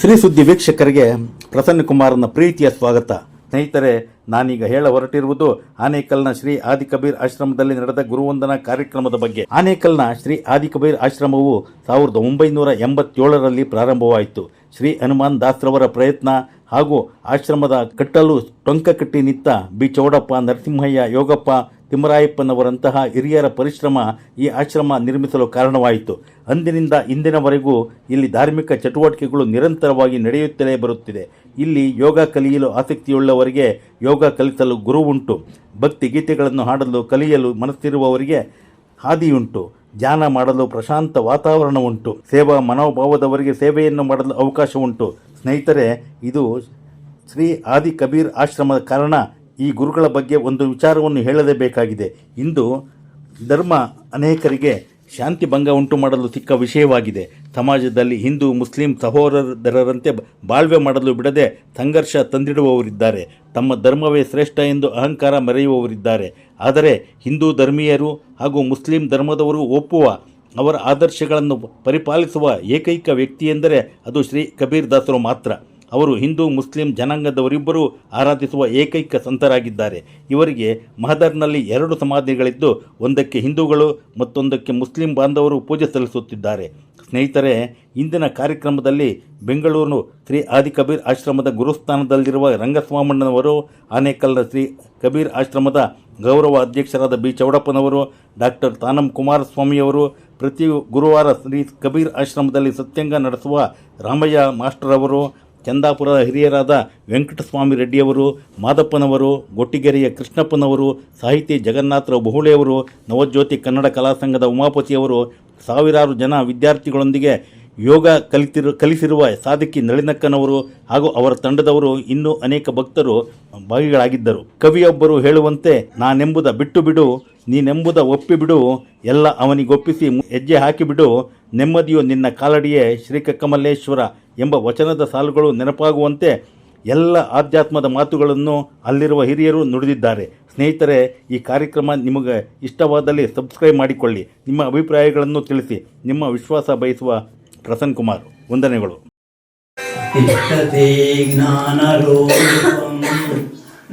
ಶ್ರೀ ಸುದ್ದಿ ವೀಕ್ಷಕರಿಗೆ ಪ್ರಸನ್ನಕುಮಾರನ ಪ್ರೀತಿಯ ಸ್ವಾಗತ. ಸ್ನೇಹಿತರೆ, ನಾನೀಗ ಹೇಳ ಹೊರಟಿರುವುದು ಆನೇಕಲ್ನ ಶ್ರೀ ಆದಿಕಬೀರ್ ಆಶ್ರಮದಲ್ಲಿ ನಡೆದ ಗುರುವಂದನಾ ಕಾರ್ಯಕ್ರಮದ ಬಗ್ಗೆ. ಆನೇಕಲ್ನ ಶ್ರೀ ಆದಿಕಬೀರ್ ಆಶ್ರಮವು 1987ರಲ್ಲಿ ಪ್ರಾರಂಭವಾಯಿತು. ಶ್ರೀ ಹನುಮಾನ್ ದಾಸ್ರವರ ಪ್ರಯತ್ನ ಹಾಗೂ ಆಶ್ರಮದ ಕಟ್ಟಲು ಟೊಂಕ ಕಟ್ಟಿ ನಿತ್ತ ಬಿ ಚೌಡಪ್ಪ, ನರಸಿಂಹಯ್ಯ, ಯೋಗಪ್ಪ, ತಿಮ್ಮರಾಯಪ್ಪನವರಂತಹ ಹಿರಿಯರ ಪರಿಶ್ರಮ ಈ ಆಶ್ರಮ ನಿರ್ಮಿಸಲು ಕಾರಣವಾಯಿತು. ಅಂದಿನಿಂದ ಇಂದಿನವರೆಗೂ ಇಲ್ಲಿ ಧಾರ್ಮಿಕ ಚಟುವಟಿಕೆಗಳು ನಿರಂತರವಾಗಿ ನಡೆಯುತ್ತಲೇ ಬರುತ್ತಿದೆ. ಇಲ್ಲಿ ಯೋಗ ಕಲಿಯಲು ಆಸಕ್ತಿಯುಳ್ಳವರಿಗೆ ಯೋಗ ಕಲಿಸಲು ಗುರುವುಂಟು. ಭಕ್ತಿ ಗೀತೆಗಳನ್ನು ಹಾಡಲು ಕಲಿಯಲು ಮನಸ್ಸಿರುವವರಿಗೆ ಹಾದಿಯುಂಟು. ಧ್ಯಾನ ಮಾಡಲು ಪ್ರಶಾಂತ ವಾತಾವರಣ ಉಂಟು. ಸೇವಾ ಮನೋಭಾವದವರಿಗೆ ಸೇವೆಯನ್ನು ಮಾಡಲು ಅವಕಾಶ ಉಂಟು. ಸ್ನೇಹಿತರೆ, ಇದು ಶ್ರೀ ಆದಿ ಕಬೀರ್ ಆಶ್ರಮದ ಕಾರಣ ಈ ಗುರುಗಳ ಬಗ್ಗೆ ಒಂದು ವಿಚಾರವನ್ನು ಹೇಳಲೇಬೇಕಾಗಿದೆ. ಇಂದು ಧರ್ಮ ಅನೇಕರಿಗೆ ಶಾಂತಿ ಭಂಗ ಉಂಟು ಮಾಡಲು ಸಿಕ್ಕ ವಿಷಯವಾಗಿದೆ. ಸಮಾಜದಲ್ಲಿ ಹಿಂದೂ ಮುಸ್ಲಿಂ ಸಹೋದರರಂತೆ ಬಾಳ್ವೆ ಮಾಡಲು ಬಿಡದೆ ಸಂಘರ್ಷ ತಂದಿಡುವವರಿದ್ದಾರೆ. ತಮ್ಮ ಧರ್ಮವೇ ಶ್ರೇಷ್ಠ ಎಂದು ಅಹಂಕಾರ ಮೆರೆಯುವವರಿದ್ದಾರೆ. ಆದರೆ ಹಿಂದೂ ಧರ್ಮೀಯರು ಹಾಗೂ ಮುಸ್ಲಿಂ ಧರ್ಮದವರು ಒಪ್ಪುವ ಅವರ ಆದರ್ಶಗಳನ್ನು ಪರಿಪಾಲಿಸುವ ಏಕೈಕ ವ್ಯಕ್ತಿಯೆಂದರೆ ಅದು ಶ್ರೀ ಕಬೀರ್ ದಾಸರು ಮಾತ್ರ. ಅವರು ಹಿಂದೂ ಮುಸ್ಲಿಂ ಜನಾಂಗದವರಿಬ್ಬರೂ ಆರಾಧಿಸುವ ಏಕೈಕ ಸಂತರಾಗಿದ್ದಾರೆ. ಇವರಿಗೆ ಮಹದರ್ನಲ್ಲಿ 2 ಸಮಾಧಿಗಳಿದ್ದು, ಒಂದಕ್ಕೆ ಹಿಂದೂಗಳು ಮತ್ತೊಂದಕ್ಕೆ ಮುಸ್ಲಿಂ ಬಾಂಧವರು ಪೂಜೆ ಸಲ್ಲಿಸುತ್ತಿದ್ದಾರೆ. ಸ್ನೇಹಿತರೆ, ಇಂದಿನ ಕಾರ್ಯಕ್ರಮದಲ್ಲಿ ಬೆಂಗಳೂರು ಶ್ರೀ ಆದಿಕಬೀರ್ ಆಶ್ರಮದ ಗುರುಸ್ಥಾನದಲ್ಲಿರುವ ರಂಗಸ್ವಾಮಣ್ಣನವರು, ಆನೇಕಲ್ನ ಶ್ರೀ ಕಬೀರ್ ಆಶ್ರಮದ ಗೌರವ ಅಧ್ಯಕ್ಷರಾದ ಬಿ ಚೌಡಪ್ಪನವರು, ಡಾಕ್ಟರ್ ತಾನಂ ಕುಮಾರಸ್ವಾಮಿಯವರು, ಪ್ರತಿ ಗುರುವಾರ ಶ್ರೀ ಕಬೀರ್ ಆಶ್ರಮದಲ್ಲಿ ಸತ್ಸಂಗ ನಡೆಸುವ ರಾಮಯ್ಯ ಮಾಸ್ಟರ್ ಅವರು, ಚಂದಾಪುರದ ಹಿರಿಯರಾದ ವೆಂಕಟಸ್ವಾಮಿ ರೆಡ್ಡಿಯವರು, ಮಾದಪ್ಪನವರು, ಗೊಟ್ಟಿಗೆರೆಯ ಕೃಷ್ಣಪ್ಪನವರು, ಸಾಹಿತಿ ಜಗನ್ನಾಥರಾವ್ ಬಹುಳೆಯವರು, ನವಜ್ಯೋತಿ ಕನ್ನಡ ಕಲಾ ಸಂಘದ ಉಮಾಪತಿಯವರು, ಸಾವಿರಾರು ಜನ ವಿದ್ಯಾರ್ಥಿಗಳೊಂದಿಗೆ ಯೋಗ ಕಲಿಸಿರುವ ಸಾಧಕಿ ನಳಿನಕ್ಕನವರು ಹಾಗೂ ಅವರ ತಂಡದವರು, ಇನ್ನೂ ಅನೇಕ ಭಕ್ತರು ಭಾಗಿಗಳಾಗಿದ್ದರು. ಕವಿಯೊಬ್ಬರು ಹೇಳುವಂತೆ, ನಾನೆಂಬುದ ಬಿಟ್ಟು ಬಿಡು, ನೀನೆಂಬುದ ಒಪ್ಪಿಬಿಡು, ಎಲ್ಲ ಅವನಿಗೊಪ್ಪಿಸಿ ಹೆಜ್ಜೆ ಹಾಕಿಬಿಡು, ನೆಮ್ಮದಿಯು ನಿನ್ನ ಕಾಲಡಿಯೇ ಶ್ರೀಕಮಲೇಶ್ವರ ಎಂಬ ವಚನದ ಸಾಲುಗಳು ನೆನಪಾಗುವಂತೆ ಎಲ್ಲ ಆಧ್ಯಾತ್ಮದ ಮಾತುಗಳನ್ನು ಅಲ್ಲಿರುವ ಹಿರಿಯರು ನುಡಿದಿದ್ದಾರೆ. ಸ್ನೇಹಿತರೆ, ಈ ಕಾರ್ಯಕ್ರಮ ನಿಮಗೆ ಇಷ್ಟವಾದಲ್ಲಿ ಸಬ್ಸ್ಕ್ರೈಬ್ ಮಾಡಿಕೊಳ್ಳಿ. ನಿಮ್ಮ ಅಭಿಪ್ರಾಯಗಳನ್ನು ತಿಳಿಸಿ. ನಿಮ್ಮ ವಿಶ್ವಾಸ ಬಯಸುವ ಪ್ರಸನ್ನ ಕುಮಾರ್. ವಂದನೆಗಳು.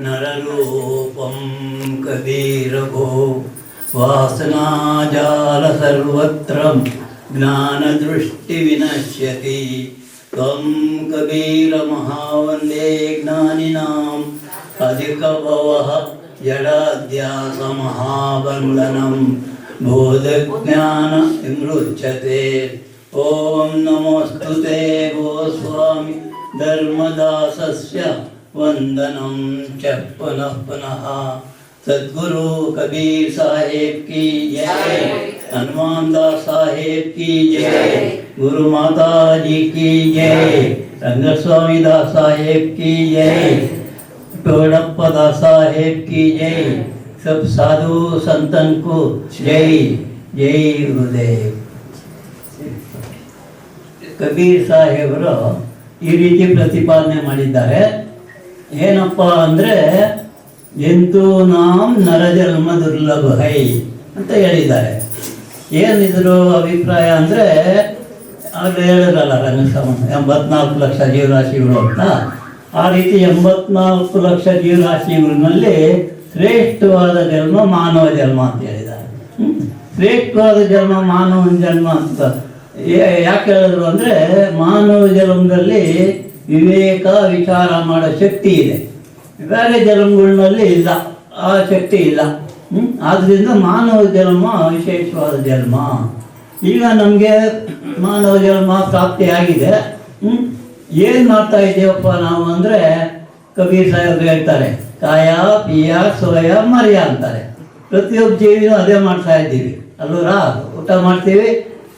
ನರರೂಪಂ ಕಬೀರಭೋ ವಾಸನಾಜಾಲ ಸರ್ವತ್ರ ಜ್ಞಾನದೃಷ್ಟಿ ವಿನಶ್ಯತಿ ತ್ವಂ ಕಬೀರ ಮಹಾವಂದೇ ಜ್ಞಾನಿನಾಂ ಅಧಿಕಭವಃ ಜಡಾಧ್ಯಾಸ ಮಹಾಬಂಧನಂ ಬೋಧಜ್ಞಾನ ವಿಮೃಚ್ಯತೆ. ಓಂ ನಮೋಸ್ತುತೆ ಗೋಸ್ವಾಮಿ ಧರ್ಮದಾಸಸ್ಯ ವಂದನಂ ಚ ಪುನಃ ಪುನಃ. सदगुरु कबीर साहेब की जय, हनुमान दास साहेब की जय, गुरु माता जी की जय, रंगस्वामी दास साहेब की जय, चौड़प्पा दास साहेब की जय. सब साधु संतन को जय जय गुरुदेव. ಕಬೀರ್ ಸಾಹೇಬರು ಈ ರೀತಿ ಪ್ರತಿಪಾದನೆ ಮಾಡಿದ್ದಾರೆ. ಏನಪ್ಪ ಅಂದರೆ, ಎಂತೂ ನಾಂ ನರಜನ್ಮ ದುರ್ಲಭ ಹೈ ಅಂತ ಹೇಳಿದ್ದಾರೆ. ಏನಿದ್ರು ಅಭಿಪ್ರಾಯ ಅಂದರೆ, ಆಗಲೇ ಹೇಳಿದ್ರಲ್ಲ ರಂಗಸ್ವಾಮಿ 84 ಲಕ್ಷ ಜೀವರಾಶಿಗಳು ಅಂತ. ಆ ರೀತಿ 84 ಲಕ್ಷ ಜೀವರಾಶಿಗಳಲ್ಲಿ ಶ್ರೇಷ್ಠವಾದ ಜನ್ಮ ಮಾನವ ಜನ್ಮ ಅಂತ ಹೇಳಿದ್ದಾರೆ. ಶ್ರೇಷ್ಠವಾದ ಜನ್ಮ ಮಾನವನ ಜನ್ಮ ಅಂತ ಯಾಕೆ ಹೇಳಿದ್ರು ಅಂದರೆ, ಮಾನವ ಜನ್ಮದಲ್ಲಿ ವಿವೇಕ ವಿಚಾರ ಮಾಡೋ ಶಕ್ತಿ ಇದೆ. ಬೇರೆ ಜನ್ಮಗಳಲ್ಲಿ ಇಲ್ಲ, ಆ ಶಕ್ತಿ ಇಲ್ಲ. ಆದ್ದರಿಂದ ಮಾನವ ಜನ್ಮ ವಿಶೇಷವಾದ ಜನ್ಮ. ಈಗ ನಮಗೆ ಮಾನವ ಜನ್ಮ ಪ್ರಾಪ್ತಿಯಾಗಿದೆ. ಏನು ಮಾಡ್ತಾ ಇದ್ದೀವಪ್ಪ ನಾವು ಅಂದರೆ, ಕಬೀರ್ ಸಾಹೇಬ್ ಹೇಳ್ತಾರೆ, ಕಾಯ ಪಿಯ ಸೋಯ ಮರ್ಯ ಅಂತಾರೆ. ಪ್ರತಿಯೊಬ್ಬ ಜೀವಿನೂ ಅದೇ ಮಾಡ್ತಾ ಇದ್ದೀವಿ ಅಲ್ವರಾ? ಊಟ ಮಾಡ್ತೀವಿ,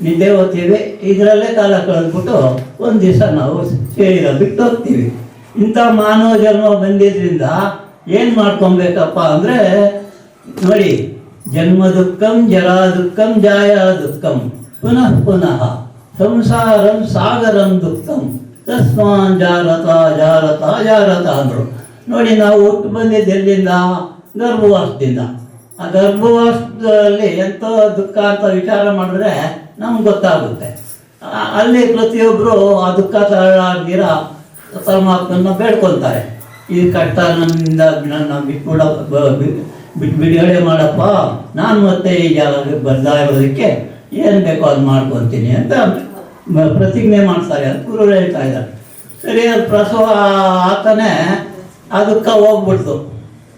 ನಿದ್ದೆ ಓದ್ತೀವಿ, ಇದರಲ್ಲೇ ಕಾಲ ಕಳೆದ್ಬಿಟ್ಟು ಒಂದು ದಿವಸ ನಾವು ಶರೀರ ಬಿಟ್ಟು ಹೋಗ್ತೀವಿ. ಇಂಥ ಮಾನವ ಜನ್ಮ ಬಂದಿದ್ದರಿಂದ ಏನು ಮಾಡ್ಕೊಬೇಕಪ್ಪ ಅಂದರೆ, ನೋಡಿ, ಜನ್ಮ ದುಃಖಂ ಜರಾ ದುಃಖಂ ಜಾಯ ದುಃಖಂ ಪುನಃ ಪುನಃ ಸಂಸಾರಂ ಸಾಗರಂ ದುಃಖಂ ತಸ್ಮಾನ್ ಜಾರತ ಜಾರತ ಜಾರತ ಅಂದರು. ನೋಡಿ, ನಾವು ಹುಟ್ಟು ಬಂದಿದ್ದು ಎಲ್ಲಿಂದ? ಗರ್ಭವಾಸದಿಂದ. ಆ ಗರ್ಭವಾಸದಲ್ಲಿ ಎಂಥ ದುಃಖ ಅಂತ ವಿಚಾರ ಮಾಡಿದ್ರೆ ನಮ್ಗೆ ಗೊತ್ತಾಗುತ್ತೆ. ಅಲ್ಲಿ ಪ್ರತಿಯೊಬ್ಬರು ಆ ದುಃಖ ತರಲಾರ್ದಿರ ಪರಮಾತ್ಮನ ಬೇಡ್ಕೊತಾರೆ. ಈ ಕಷ್ಟ ನನ್ನಿಂದ ನನ್ನ ಬಿಡುಗಡೆ ಮಾಡಪ್ಪ, ನಾನು ಮತ್ತೆ ಈ ಜಾಗಕ್ಕೆ ಬರ್ತಾ ಇರೋದಕ್ಕೆ ಏನು ಬೇಕೋ ಅದು ಮಾಡ್ಕೊತೀನಿ ಅಂತ ಪ್ರತಿಜ್ಞೆ ಮಾಡ್ತಾರೆ ಅಂತ ಗುರುಗಳು ಹೇಳ್ತಾ ಇದ್ದಾರೆ. ಸರಿ, ಅದು ಪ್ರಸವ ಆತನೇ ಆ ದುಃಖ ಹೋಗ್ಬಿಡ್ತು.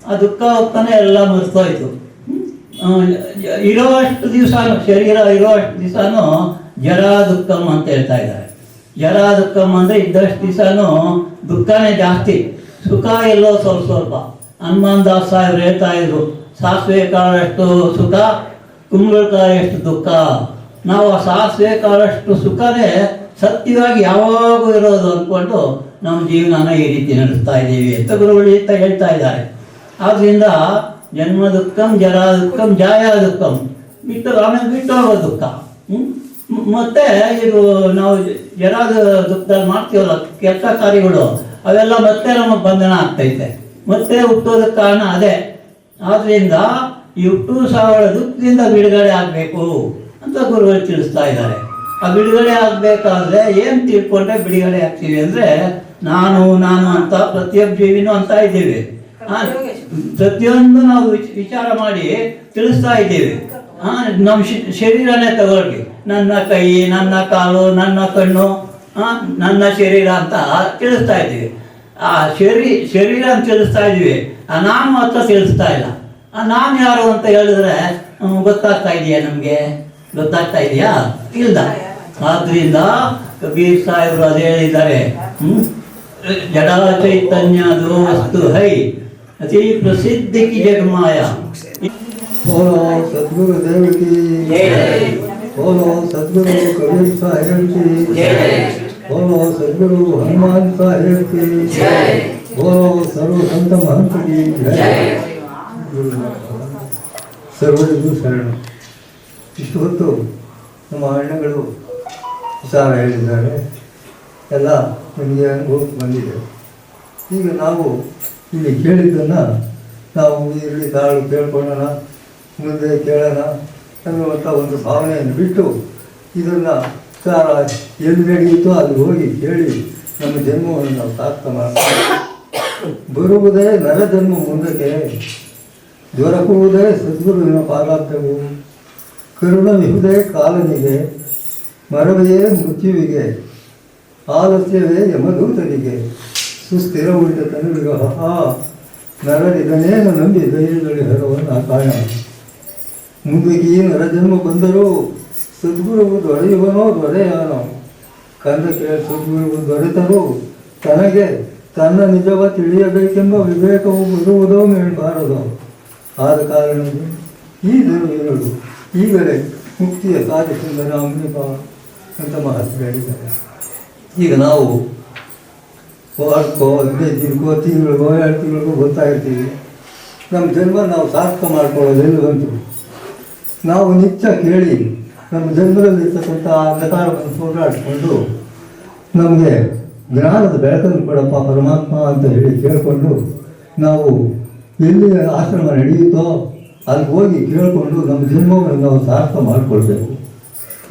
ಆ ದುಃಖ ಹೋಗ್ತಾನೆ ಎಲ್ಲ ಮರ್ತೋಯ್ತು. ಇರೋಷ್ಟು ದಿವಸ ಶರೀರ ಇರೋಷ್ಟು ದಿವಸನೂ ಜರಾ ದುಃಖಂ ಅಂತ ಹೇಳ್ತಾ ಇದ್ದಾರೆ. ಜರಾ ದುಃಖಂ ಅಂದರೆ ಇದ್ದಷ್ಟು ದಿವಸನೂ ದುಃಖನೇ ಜಾಸ್ತಿ, ಸುಖ ಎಲ್ಲೋ ಸ್ವಲ್ಪ ಸ್ವಲ್ಪ. ಹನುಮಾನ್ ದಾಸ್ ಸಾಹೇಬ್ರು ಹೇಳ್ತಾ ಇದ್ರು, ಸಾಸಿವೆ ಕಾಳಷ್ಟು ಸುಖ, ಕುಂಬಳಕಾಯಷ್ಟು ದುಃಖ. ನಾವು ಆ ಸಾಸಿವೆ ಕಾಳಷ್ಟು ಸುಖನೇ ಸತ್ಯವಾಗಿ ಯಾವಾಗೂ ಇರೋದು ಅಂದ್ಕೊಂಡು ನಮ್ಮ ಜೀವನನ ಈ ರೀತಿ ನಡೆಸ್ತಾ ಇದ್ದೀವಿ ಅಂತ ಗುರುಗಳು ಹೇಳ್ತಾ ಇದ್ದಾರೆ. ಆದ್ದರಿಂದ ಜನ್ಮ ದುಃಖಂ, ಜರಾ ದುಃಖಂ, ಜಾಯಾ ದುಃಖಂ, ಆಮೇಲೆ ಬಿಟ್ಟೋಗೋ ದುಃಖ. ಮತ್ತೆ ಇದು ನಾವು ಜರಾದ ದುಃಖದಲ್ಲಿ ಮಾಡ್ತೀವಲ್ಲ ಕೆಟ್ಟ ಕಾರ್ಯಗಳು, ಅವೆಲ್ಲ ಮತ್ತೆ ನಮಗೆ ಬಂಧನ ಆಗ್ತೈತೆ, ಮತ್ತೆ ಹುಟ್ಟೋದಕ್ಕೆ ಕಾರಣ ಅದೇ. ಆದ್ದರಿಂದ ಈ ಹುಟ್ಟು ಸಾವಿರ ದುಃಖದಿಂದ ಬಿಡುಗಡೆ ಆಗಬೇಕು ಅಂತ ಗುರುಗಳು ತಿಳಿಸ್ತಾ ಇದ್ದಾರೆ. ಆ ಬಿಡುಗಡೆ ಆಗಬೇಕಾದ್ರೆ ಏನು ತಿಳ್ಕೊಂಡ್ರೆ ಬಿಡುಗಡೆ ಆಗ್ತೀವಿ ಅಂದರೆ, ನಾನು ನಾನು ಅಂತ ಪ್ರತಿಯೊಬ್ಬ ಜೀವಿನೂ ಅಂತ ಇದ್ದೀವಿ. ಪ್ರತಿಯೊಂದು ನಾವು ವಿಚಾರ ಮಾಡಿ ತಿಳಿಸ್ತಾ ಇದ್ದೀವಿ. ನಮ್ಮ ಶರೀರನೇ ತಗೊಳ್ಳಿ, ನನ್ನ ಕೈ, ನನ್ನ ಕಾಲು, ನನ್ನ ಕಣ್ಣು, ನನ್ನ ಶರೀರ ಅಂತ ತಿಳಿಸ್ತಾ ಇದ್ದೀವಿ. ಆ ಶರೀರ ಅಂತ ತಿಳಿಸ್ತಾ ಇದ್ದೀವಿ, ಆ ನಾನು ಮಾತ್ರ ತಿಳಿಸ್ತಾ ಇಲ್ಲ. ಆ ನಾನು ಯಾರು ಅಂತ ಹೇಳಿದ್ರೆ ಗೊತ್ತಾಗ್ತಾ ಇದೆಯಾ? ನಮಗೆ ಗೊತ್ತಾಗ್ತಾ ಇದೆಯಾ? ಇಲ್ಲ. ಆದ್ರಿಂದ ಕಬೀರ್ ಸಾಹೇಬರು ಅದೇ ಹೇಳಿದ್ದಾರೆ, ಜಡಾ ಚೈತನ್ಯದು ವಸ್ತು ಹೈ ಅತಿ ಪ್ರಸಿದ್ಧ ಕಿ ಜಗಮಾಯ. बोलो सदगुरु देव की जय, बोलो सदगुरु कबीर साहेब की जय, बोलो सदगुरु हनुमान साहेब की जय, बोलो सर्व संत महंत की जय. ಸರ್ವರಿಗೂ ಶರಣ. ಇಷ್ಟು ಹೊತ್ತು ನಮ್ಮ ಅಣ್ಣಗಳು ವಿಚಾರ ಹೇಳಿದ್ದಾರೆ, ಎಲ್ಲ ನಿಮಗೆ ಅನುಭವ ಬಂದಿದೆ. ಈಗ ನಾವು ಇಲ್ಲಿ ಕೇಳಿದ್ದನ್ನು ನಾವು ಇಲ್ಲಿ ತಾಳು ಕೇಳ್ಕೊಳ್ಳೋಣ, ಮುಂದೆ ಕೇಳೋಣ ಅನ್ನುವಂಥ ಒಂದು ಭಾವನೆಯನ್ನು ಬಿಟ್ಟು ಇದನ್ನು ವಿಚಾರ ಎಲ್ಲಿ ನಡೆಯುತ್ತೋ ಅಲ್ಲಿ ಹೋಗಿ ಕೇಳಿ ನಮ್ಮ ಜನ್ಮವನ್ನು ನಾವು ಸಾರ್ಥಕ ಮಾಡ್ತೀವಿ. ಬರುವುದೇ ನರಜನ್ಮ ಮುಂದಕ್ಕೆ, ದೊರಕುವುದೇ ಸದ್ಗುರುವಿನ ಪಾದಾರ್ಥವು, ಕರುಣವಿಹುದೇ ಕಾಲನಿಗೆ, ಮರವೆಯೇ ಮೃತ್ಯುವಿಗೆ, ಆಲಸ್ಯವೇ ಯಮದೂತನಿಗೆ, ಸುಸ್ಥಿರ ಉಳಿದ ತನುವಿಗೆ ನರರಿದನೇನು ನಂಬಿ ಧೈರ್ಯದಲ್ಲಿ ಹರವನ್ನು ಕಾಣ. ಮುಂದಕ್ಕೆ ಈ ನರಜನ್ಮ ಬಂದರೂ ಸದ್ಗುರುವು ದೊರೆಯುವನೋ ದೊರೆಯಾನೋ, ಕಂದಕ್ಕೆ ಸದ್ಗುರುವು ದೊರೆತರೂ ತನಗೆ ತನ್ನ ನಿಜವ ತಿಳಿಯಬೇಕೆಂಬ ವಿವೇಕವು ಬರುವುದೋ ಮೇಳಬಾರದೋ. ಆದ ಕಾರಣ ಈ ಧರ್ಮೀಯರು ಈಗಲೇ ಮುಕ್ತಿಯ ಸಾಧಿಸಿದ ಅಮ್ನಿಪ ಅಂತ ಮಹತ್ವ ಹೇಳಿದ್ದಾರೆ. ಈಗ ನಾವು ವಾರಕ್ಕೋ 15 ದಿನಕ್ಕೋ ತಿಂಗಳಿಗೋ 2 ತಿಂಗಳಿಗೋ ಗೊತ್ತಾಗಿರ್ತೀವಿ. ನಮ್ಮ ಜನ್ಮ ನಾವು ಸಾರ್ಥಕ ಮಾಡ್ಕೊಳ್ಳೋದೆಲ್ಲ ಬಂತು. ನಾವು ನಿತ್ಯ ಕೇಳಿ ನಮ್ಮ ಜನ್ಮದಲ್ಲಿರ್ತಕ್ಕಂಥ ಅಂಧಕಾರವನ್ನು ಹೋರಾಡಿಕೊಂಡು ನಮಗೆ ಜ್ಞಾನದ ಬೆಳಕನ್ನು ಕೊಡಪ್ಪ ಪರಮಾತ್ಮ ಅಂತ ಹೇಳಿ ಕೇಳಿಕೊಂಡು ನಾವು ಎಲ್ಲಿ ಆಶ್ರಮ ನಡೆಯುತ್ತೋ ಅಲ್ಲಿ ಹೋಗಿ ಕೇಳಿಕೊಂಡು ನಮ್ಮ ಜನ್ಮವನ್ನು ನಾವು ಸಾರ್ಥಕ ಮಾಡಿಕೊಳ್ಬೇಕು.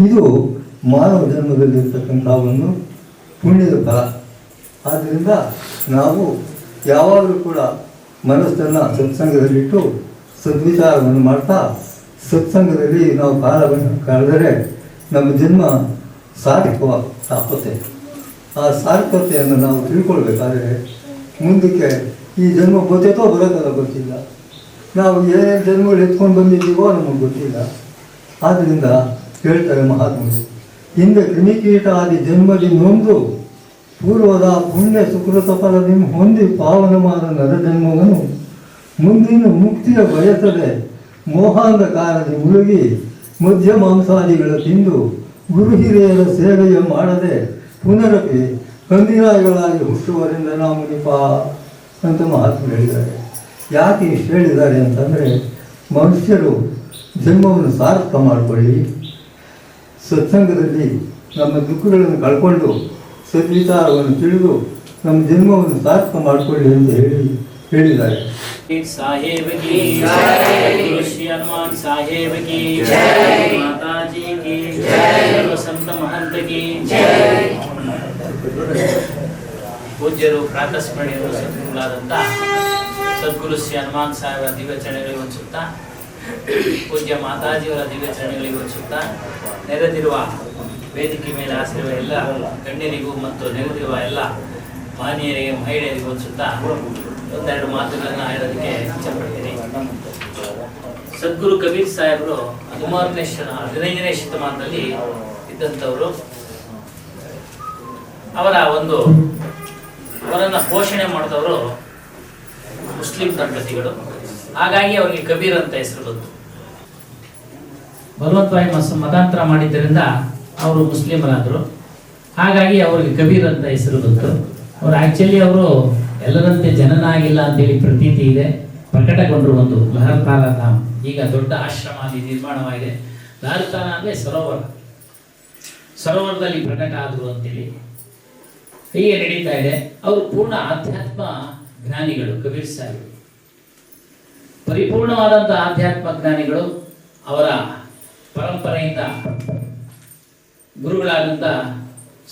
ಇದು ಮಾನವ ಜನ್ಮದಲ್ಲಿರ್ತಕ್ಕಂಥ ಒಂದು ಪುಣ್ಯದ ಫಲ. ಆದ್ದರಿಂದ ನಾವು ಯಾವಾಗಲೂ ಕೂಡ ಮನಸ್ಸನ್ನು ಸತ್ಸಂಗದಲ್ಲಿಟ್ಟು ಸದ್ವಿಚಾರವನ್ನು ಮಾಡ್ತಾ ಸತ್ಸಂಗದಲ್ಲಿ ನಾವು ಕಾಲವನ್ನು ಕಳೆದರೆ ನಮ್ಮ ಜನ್ಮ ಸಾರ್ಥಕವಾಗುತ್ತೆ. ಆ ಸಾರ್ಥಕತೆಯನ್ನು ನಾವು ತಿಳ್ಕೊಳ್ಬೇಕಾದ್ರೆ ಮುಂದಕ್ಕೆ ಈ ಜನ್ಮ ಗೊತ್ತೈತೋ ಬರೋದಲ್ಲ ಗೊತ್ತಿಲ್ಲ, ನಾವು ಏನೇನು ಜನ್ಮಗಳು ಎತ್ಕೊಂಡು ಬಂದಿದ್ದೀವೋ ನಮಗೆ ಗೊತ್ತಿಲ್ಲ. ಆದ್ದರಿಂದ ಹೇಳ್ತಾರೆ ಮಹಾತ್ಮರು, ಹಿಂದೆ ಕ್ರಿಮಿಕೀಟ ಆದಿ ಜನ್ಮದಿ ನೊಂದು ಪೂರ್ವದ ಪುಣ್ಯ ಸುಕೃತ ಫಲದಿಂದ ಹೊಂದಿ ಪಾವನವಾದ ನರಜನ್ಮವನ್ನು ಮುಂದಿನ ಮುಕ್ತಿಯ ಬಯಸದೆ ಮೋಹಾಂಧಕಾರದಿ ಮುಳುಗಿ ಮಧ್ಯ ಮಾಂಸಾದಿಗಳ ತಿಂದು ಗುರು ಹಿರಿಯರ ಸೇವೆಯ ಮಾಡದೆ ಪುನರಪಿ ಕಂದಿನಾಯಿಗಳಾಗಿ ಹುಟ್ಟುವರಿಂದ ನಾವು ಮುನಿಪ ಅಂತ ಮಹಾತ್ಮ ಹೇಳಿದ್ದಾರೆ. ಯಾಕೆ ಇಷ್ಟು ಹೇಳಿದ್ದಾರೆ ಅಂತಂದರೆ, ಮನುಷ್ಯರು ಜನ್ಮವನ್ನು ಸಾರ್ಥಕ ಮಾಡಿಕೊಳ್ಳಿ, ಸತ್ಸಂಗದಲ್ಲಿ ನಮ್ಮ ದುಃಖಗಳನ್ನು ಕಳ್ಕೊಂಡು ಸದ್ವಿಚಾರವನ್ನು ತಿಳಿದು ನಮ್ಮ ಜನ್ಮವನ್ನು ಸಾರ್ಥಕ ಮಾಡಿಕೊಳ್ಳಿ ಅಂತ ಹೇಳಿ ಹೇಳಿದ್ದಾರೆ. साहेब की जय, श्री हनुमान साहेब की जय, माता जी की जय, सर्व संत महंत की जय. ಪೂಜ್ಯರು ಪ್ರಾತಸ್ಮರಣೀಯರು ಸದ್ಗುರುಗಳಾದಂಥ ಸದ್ಗುರು ಶ್ರೀ ಹನುಮಾನ್ ಸಾಹೇಬರ ದಿವ್ಯಚರಣೆಗಳಿಗೆ ವಂದಿಸುತ್ತಾ, ಪೂಜ್ಯ ಮಾತಾಜಿಯವರ ದಿವ್ಯಚರಣೆಗಳಿಗೆ ವಂದಿಸುತ್ತಾ, ನೆರೆದಿರುವ ವೇದಿಕೆ ಮೇಲೆ ಆಸಿರುವ ಎಲ್ಲ ಗಣ್ಯರಿಗೂ ಮತ್ತು ನೆರೆದಿರುವ ಎಲ್ಲ ಮಾನ್ಯರಿಗೆ ಮಹಿಳೆಯರಿಗೂ ವಂದಿಸುತ್ತಾ ಒಂದೆರಡು ಮಾತುಗಳನ್ನು ಹೇಳೋದಕ್ಕೆ ಇಚ್ಛಪಡ್ತೀನಿ. ಸದ್ಗುರು ಕಬೀರ್ ಸಾಹೇಬರು 15ನೇ ಶತಮಾನದಲ್ಲಿ ಇದ್ದಂಥವರು. ಅವರನ್ನು ಪೋಷಣೆ ಮಾಡಿದವರು ಮುಸ್ಲಿಂ ದಂಪತಿಗಳು. ಹಾಗಾಗಿ ಅವರಿಗೆ ಕಬೀರ್ ಅಂತ ಹೆಸರು ಬಂತು. ಬಲವಂತವಾಗಿ ಮತಾಂತರ ಮಾಡಿದ್ದರಿಂದ ಅವರು ಮುಸ್ಲಿಮರಾದರು. ಹಾಗಾಗಿ ಅವರಿಗೆ ಕಬೀರ್ ಅಂತ ಹೆಸರು ಬಂತು. ಅವರು ಆಕ್ಚುಲಿ ಅವರು ಎಲ್ಲರಂತೆ ಜನನಾಗಿಲ್ಲ ಅಂತೇಳಿ ಪ್ರತೀತಿ ಇದೆ. ಪ್ರಕಟಗೊಂಡರು ಒಂದು ಲಹರ್ತಾರ ಧಾಮ್. ಈಗ ದೊಡ್ಡ ಆಶ್ರಮ ಅಲ್ಲಿ ನಿರ್ಮಾಣವಾಗಿದೆ. ಲಹರ್ತಾರ ಅಂದರೆ ಸರೋವರದಲ್ಲಿ ಪ್ರಕಟ ಆದರು ಅಂತೇಳಿ ಹೀಗೆ ನಡೀತಾ ಇದೆ. ಅವರು ಪೂರ್ಣ ಆಧ್ಯಾತ್ಮ ಜ್ಞಾನಿಗಳು. ಕಬೀರ್ ಸಾಹೇಬರು ಪರಿಪೂರ್ಣವಾದಂಥ ಆಧ್ಯಾತ್ಮ ಜ್ಞಾನಿಗಳು. ಅವರ ಪರಂಪರೆಯಿಂದ ಗುರುಗಳಾದಂಥ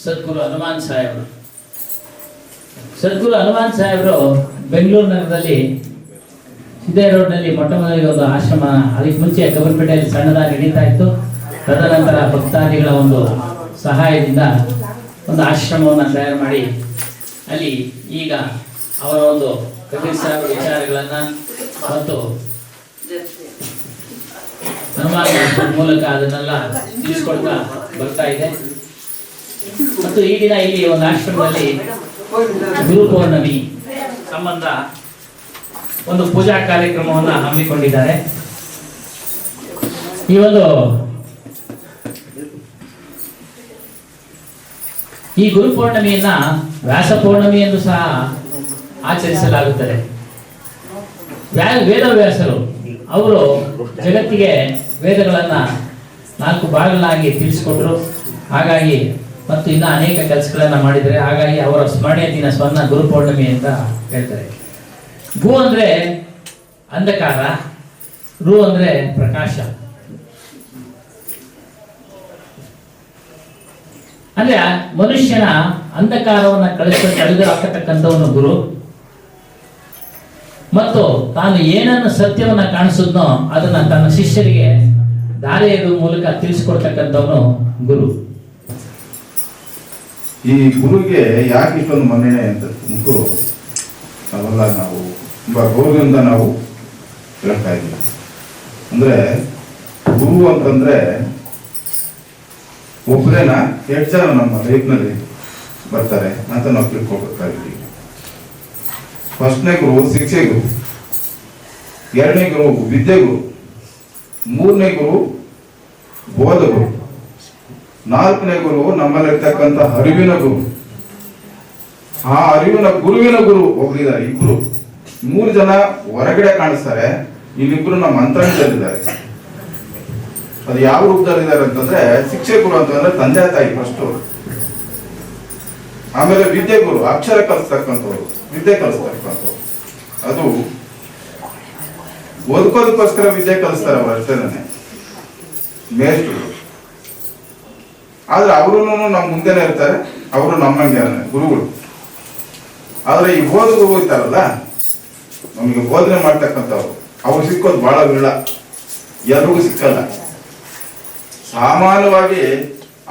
ಸದ್ಗುರು ಹನುಮಾನ್ ಸಾಹೇಬರು. ಸದ್ಗುರು ಹನುಮಾನ್ ಸಾಹೇಬರು ಬೆಂಗಳೂರು ನಗರದಲ್ಲಿ ಸಿದ್ದೇ ರೋಡ್ನಲ್ಲಿ ಮೊಟ್ಟ ಮೊದಲಿಗೆ ಒಂದು ಆಶ್ರಮ, ಅದಕ್ಕೆ ಮುಂಚೆ ಕಬರ್ಪೇಟೆಯಲ್ಲಿ ಸಣ್ಣದಾಗಿ ನಡೀತಾ ಇತ್ತು. ತದನಂತರ ಭಕ್ತಾದಿಗಳ ಒಂದು ಸಹಾಯದಿಂದ ಒಂದು ಆಶ್ರಮವನ್ನು ತಯಾರು ಮಾಡಿ ಅಲ್ಲಿ ಈಗ ಅವರ ಒಂದು ಕಬೀರ್ ಸಾಹೇಬ್ ವಿಚಾರಗಳನ್ನು ಮತ್ತು ಹನುಮಾನ್ ಮೂಲಕ ಅದನ್ನೆಲ್ಲ ತಿಳಿಸ್ಕೊಡ್ತಾ ಬರ್ತಾ ಇದೆ. ಮತ್ತು ಈ ದಿನ ಇಲ್ಲಿ ಒಂದು ಆಶ್ರಮದಲ್ಲಿ ಗುರು ಪೌರ್ಣಮಿ ಸಂಬಂಧ ಒಂದು ಪೂಜಾ ಕಾರ್ಯಕ್ರಮವನ್ನು ಹಮ್ಮಿಕೊಂಡಿದ್ದಾರೆ. ಈ ಗುರು ಪೌರ್ಣಮಿಯನ್ನ ವ್ಯಾಸ ಪೌರ್ಣಮಿ ಎಂದು ಸಹ ಆಚರಿಸಲಾಗುತ್ತದೆ. ವೇದವ್ಯಾಸರು ಅವರು ಜಗತ್ತಿಗೆ ವೇದಗಳನ್ನ 4 ಭಾಗಗಳಾಗಿ ತಿಳಿಸಿಕೊಟ್ರು. ಹಾಗಾಗಿ ಮತ್ತು ಇನ್ನ ಅನೇಕ ಕೆಲಸಗಳನ್ನ ಮಾಡಿದರೆ. ಹಾಗಾಗಿ ಅವರ ಸ್ಮರಣೆಯ ದಿನ ಸ್ವರ್ಣ ಗುರು ಪೌರ್ಣಮಿ ಅಂತ ಹೇಳ್ತಾರೆ. ಗು ಅಂದ್ರೆ ಅಂಧಕಾರ, ರು ಅಂದ್ರೆ ಪ್ರಕಾಶ. ಅಂದ್ರೆ ಮನುಷ್ಯನ ಅಂಧಕಾರವನ್ನ ಕಳೆದು ಹಾಕತಕ್ಕಂಥವನು ಗುರು. ಮತ್ತು ತಾನು ಏನನ್ನು ಸತ್ಯವನ್ನ ಕಾಣಿಸಿದ್ನೋ ಅದನ್ನ ತನ್ನ ಶಿಷ್ಯರಿಗೆ ದಾರಿಯ ಮೂಲಕ ತಿಳಿಸಿಕೊಡ್ತಕ್ಕಂಥವನು ಗುರು. ಈ ಗುರುಗೆ ಯಾಕೆ ಇಷ್ಟೊಂದು ಮನ್ನಣೆ ಅಂತ ಉಂಟು ಅವೆಲ್ಲ ನಾವು ತುಂಬಾ ಗೌರವದಿಂದ ನಾವು ಹೇಳ್ತಾ ಇದ್ದೀವಿ. ಅಂದ್ರೆ ಗುರು ಅಂತಂದ್ರೆ ಒಬ್ಬರೇನ ಎಷ್ಟು ಜನ ನಮ್ಮ ಲೈಫ್ನಲ್ಲಿ ಬರ್ತಾರೆ ಅಂತ ನಾವು ತಿಳ್ಕೊಬೇಕಾಗಿದ್ದೀವಿ. ಫಸ್ಟ್ನೇ ಗುರು ಶಿಕ್ಷೆ ಗುರು, 2ನೇ ಗುರು ವಿದ್ಯೆ ಗುರು, 3ನೇ ಗುರು ಬೋಧ ಗುರು, 4ನೇ ಗುರು ನಮ್ಮಲ್ಲಿರ್ತಕ್ಕಂಥ ಅರಿವಿನ ಗುರು. ಆ ಅರಿವಿನ ಗುರುವಿನ ಗುರು ಒಬ್ಬರಿದ್ದಾರೆ, ಇಬ್ರು. 3 ಜನ ಹೊರಗಡೆ ಕಾಣಿಸ್ತಾರೆ, ಇನ್ನಿಬ್ರು ನಮ್ಮ ಅಂತರಂಗದಲ್ಲಿದ್ದಾರೆ. ಅದು ಯಾವ ರೂಪದಲ್ಲಿದ್ದಾರೆ ಅಂತಂದ್ರೆ ಶಿಕ್ಷೆ ಗುರು ಅಂತಂದ್ರೆ ತಂದೆ ತಾಯಿ ಫಸ್ಟ್. ಆಮೇಲೆ ವಿದ್ಯೆ ಗುರು ಅಕ್ಷರ ಕಲಿಸ್ತಕ್ಕಂಥವ್ರು, ವಿದ್ಯೆ ಕಲಿಸ್ತಕ್ಕಂಥವ್ರು. ಅದು ಓದ್ಕೋದಕ್ಕೋಸ್ಕರ ವಿದ್ಯೆ ಕಲಿಸ್ತಾರೆ ಅವ್ರ ಅಷ್ಟೇನೆ ಮೇಷ್ಟ್ರು. ಆದ್ರೆ ಅವರು ನಮ್ಮ ಮುಂದೆನೆ ಇರ್ತಾರೆ, ಅವರು ನಮ್ಮಂಗೆ ಗುರುಗಳು. ಆದ್ರೆ ಈ ಬೋಧ ಗುರು ಇರ್ತಾರಲ್ಲ, ನಮಗೆ ಬೋಧನೆ ಮಾಡ್ತಕ್ಕಂಥವ್ರು, ಅವ್ರು ಸಿಕ್ಕೋದು ಬಹಳ ವಿರಳ, ಎಲ್ರಿಗೂ ಸಿಕ್ಕಲ್ಲ. ಸಾಮಾನ್ಯವಾಗಿ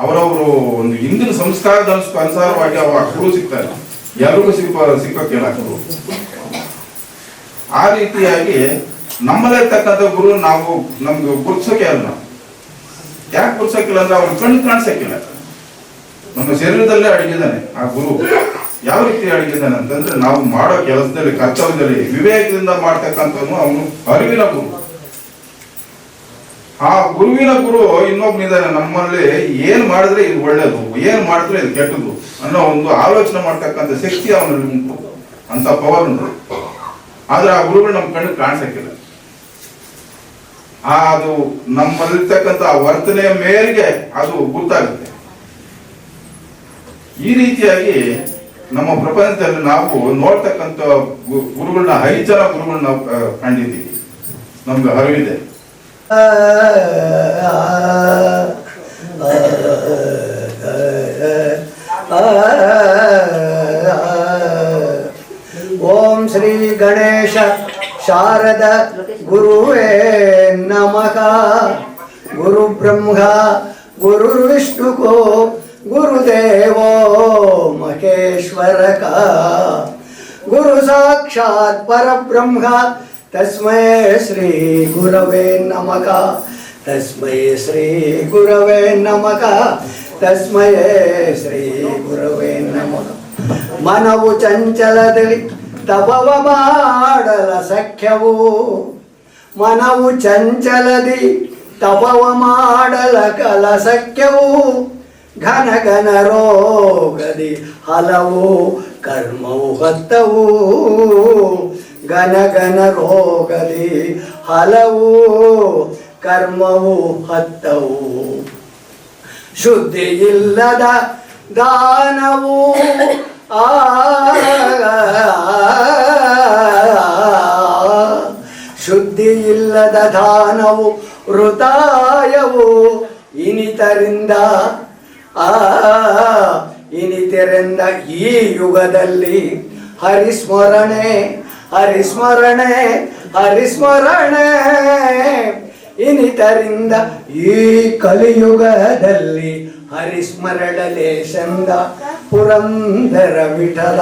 ಅವರವರು ಒಂದು ಹಿಂದಿನ ಸಂಸ್ಕಾರದ ಅನುಸಾರವಾಗಿ ಅವ ಗುರು ಸಿಗ್ತಾರೆ, ಎಲ್ರಿಗೂ ಸಿಕ್ಕೋಕ್ಕಿಲ್ಲ ಗುರು. ಆ ರೀತಿಯಾಗಿ ನಮ್ಮಲ್ಲೇ ಇರ್ತಕ್ಕಂಥ ಗುರು ನಾವು ನಮ್ಗೆ ಗುರ್ಸೋಕೆ ಅಲ್ಲ. ನಾವು ಯಾಕೆ ಗುರ್ಸೋಕಿಲ್ಲ ಅಂದ್ರೆ ಅವ್ರ ಕಣ್ಣು ಕಾಣಿಸಕ್ಕಿಲ್ಲ. ನಮ್ಮ ಶರೀರದಲ್ಲೇ ಅಡಗಿದ್ದಾನೆ ಆ ಗುರು. ಯಾವ ರೀತಿ ಅಡಗಿದ್ದಾನೆ ಅಂತಂದ್ರೆ ನಾವು ಮಾಡೋ ಕೆಲಸದಲ್ಲಿ ಕರ್ತವ್ಯದಲ್ಲಿ ವಿವೇಕದಿಂದ ಮಾಡ್ತಕ್ಕಂಥವನು ಅವನು ಅರಿವಿನ ಗುರು. ಆ ಗುರುವಿನ ಗುರು ಇನ್ನೊಬ್ಬನಿದ್ದಾನೆ ನಮ್ಮಲ್ಲಿ. ಏನ್ ಮಾಡಿದ್ರೆ ಇದು ಒಳ್ಳೇದು, ಏನ್ ಮಾಡಿದ್ರೆ ಇದು ಕೆಟ್ಟದು ಅನ್ನೋ ಒಂದು ಆಲೋಚನೆ ಮಾಡ್ತಕ್ಕಂಥ ಶಕ್ತಿ ಅವನಲ್ಲಿ ಉಂಟು, ಅಂತ ಪವರ್ ಉಂಟು. ಆದ್ರೆ ಆ ಗುರುಗಳು ನಮ್ಮ ಕಣ್ಣಿಗೆ ಕಾಣಿಸಕ್ಕಿಲ್ಲ. ಅದು ನಮ್ಮಲ್ಲಿರ್ತಕ್ಕಂಥ ವರ್ತನೆಯ ಮೇರೆಗೆ ಅದು ಗೊತ್ತಾಗುತ್ತೆ. ಈ ರೀತಿಯಾಗಿ ನಮ್ಮ ಪ್ರಪಂಚದಲ್ಲಿ ನಾವು ನೋಡ್ತಕ್ಕಂಥ ಗುರುಗಳನ್ನ 5 ಜನ ಗುರುಗಳನ್ನ ನಾವು ಕಂಡಿದ್ದೀವಿ, ನಮ್ಗೆ ಅರಿವಿದೆ. ಓಂ ಶ್ರೀ ಗಣೇಶ ಶಾರದ ಗುರುವೇ ನಮಃ. ಗುರು ಬ್ರಹ್ಮ ಗುರುರ್ವಿಷ್ಣುಕೋ ಗುರುದೇವೋ ಮಹೇಶ್ವರಕ. ಗುರು ಸಾಕ್ಷಾತ್ ಪರಬ್ರಹ್ಮ ತಸ್ಮೈ ಶ್ರೀ ಗುರವೇ ನಮಃ. ತಸ್ಮೈ ಶ್ರೀ ಗುರವೇ ನಮಃ. ತಸ್ಮೈ ಶ್ರೀ ಗುರವೇ ನಮಃ. ಮನವು ಚಂಚಲದಲ್ಲಿ ತಪವ ಮಾಡಲ ಸಖ್ಯವು. ಮನವು ಚಂಚಲದಿ ತಪವ ಮಾಡಲ ಕಲ ಸಖ್ಯವು. ಘನ ಘನ ರೋಗದಿ ಹಲವು ಕರ್ಮವು ಹೊತ್ತವು. ಘನ ಘನ ರೋಗದಿ ಹಲವು ಕರ್ಮವು ಹತ್ತವು. ಶುದ್ಧಿ ಇಲ್ಲದ ದಾನವು ಶುದ್ಧಿ ಇಲ್ಲದ ದಾನವು ವೃತಾಯವು. ಇನಿತರಿಂದ ಇನಿತರಿಂದ ಈ ಯುಗದಲ್ಲಿ ಹರಿಸ್ಮರಣೆ ಹರಿಸ್ಮರಣೆ ಹರಿಸ್ಮರಣೆ. ಇನಿತರಿಂದ ಈ ಕಲಿಯುಗದಲ್ಲಿ ಹರಿಸ್ಮರಣಲೆ ಚಂದ. ಪುರಂದರ ವಿಠಲ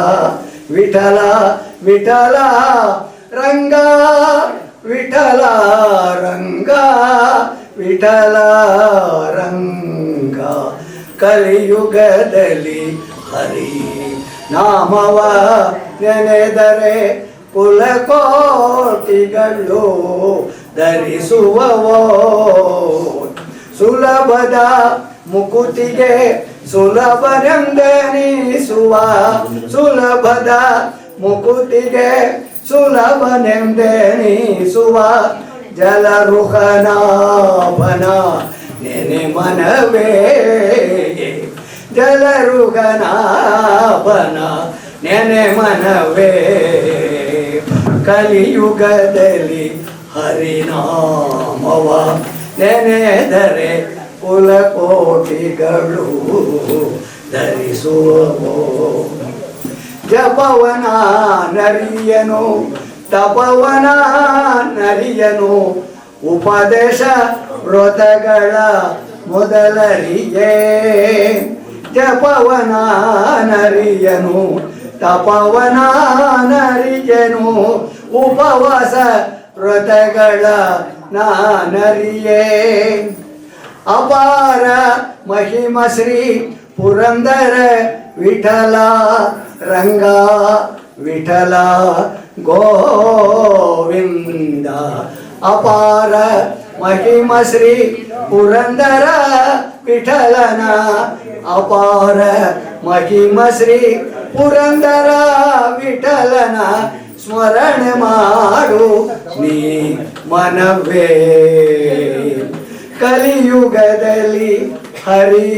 ವಿಠಲ ವಿಠಲ ರಂಗ ವಿಠಲ ರಂಗ ವಿಠಲ ರಂಗ. ಕಲಿಯುಗದಲ್ಲಿ ಹರಿ ನಾಮವ ನೆನೆದರೆ ಕುಲಕೋಟಿಗಳು ಧರಿಸುವವೋ. ಸುಲಭದ ಮುಕುತಿಗೆ ಸುಲಭನೆಂದೆನಿಸುವ. ಸುಲಭದ ಮುಕುತಿಗೆ ಸುಲಭನೆಂದೆನಿಸುವ. ಜಲರುಹನಾಭನ ನೆನೆ ಮನವೇ. ಜಲರುಹನಾಭನ ನೆನೆ ಮನವೇ. ಕಲಿಯುಗದಲ್ಲಿ ಹರಿನಾಮವ ನೆನೆದರೆ ಕುಲಕೋಟಿಗಳು ಧರಿಸುವವೋ. ಜಪವನ ನರಿಯನು ತಪವನ ನರಿಯನು. ಉಪದೇಶ ವ್ರತಗಳ ಮೊದಲರಿಯೇ. ಜಪವನ ನರಿಯನು ತಪವನ ನರಿಯನು. ಉಪವಾಸ ವ್ರತಗಳ ನಾನರಿಯೇ. ಅಪಾರ ಮಹಿಮ ಶ್ರೀ ಪುರಂದರ ವಿಠಲ ರಂಗ ವಿಠಲ ಗೋವಿಂದ. ಅಪಾರ ಮಹಿಮ ಶ್ರೀ ಪುರಂದರ ವಿಠಲನ. ಅಪಾರ ಮಹಿಮ ಶ್ರೀ ಪುರಂದರ ವಿಠಲನ. ಸ್ಮರಣೆ ಮಾಡು ನೀ ಮನವೇ. ಕಲಿಯುಗದಲ್ಲಿ ಹರಿ